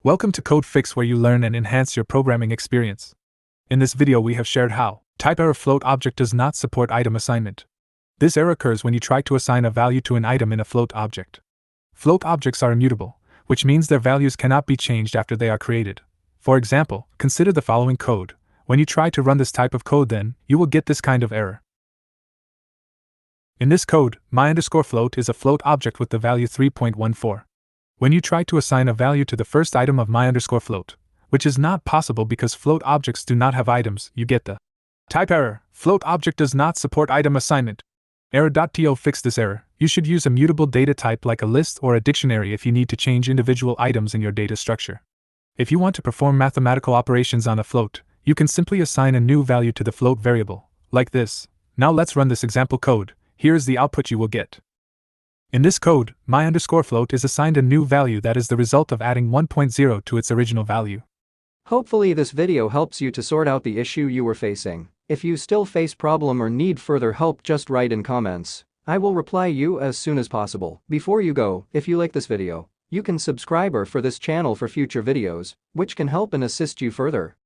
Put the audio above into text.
Welcome to Code Fix, where you learn and enhance your programming experience. In this video we have shared how TypeError float object does not support item assignment. This error occurs when you try to assign a value to an item in a float object. Float objects are immutable, which means their values cannot be changed after they are created. For example, consider the following code. When you try to run this type of code, then you will get this kind of error. In this code, my_float is a float object with the value 3.14. When you try to assign a value to the first item of my_float, which is not possible because float objects do not have items, you get the type error. Float object does not support item assignment. Error.to fix this error. You should use a mutable data type like a list or a dictionary if you need to change individual items in your data structure. If you want to perform mathematical operations on a float, you can simply assign a new value to the float variable, like this. Now let's run this example code. Here is the output you will get. In this code, my_float is assigned a new value that is the result of adding 1.0 to its original value. Hopefully this video helps you to sort out the issue you were facing. If you still face problem or need further help, just write in comments. I will reply you as soon as possible. Before you go, if you like this video, you can subscribe for this channel for future videos, which can help and assist you further.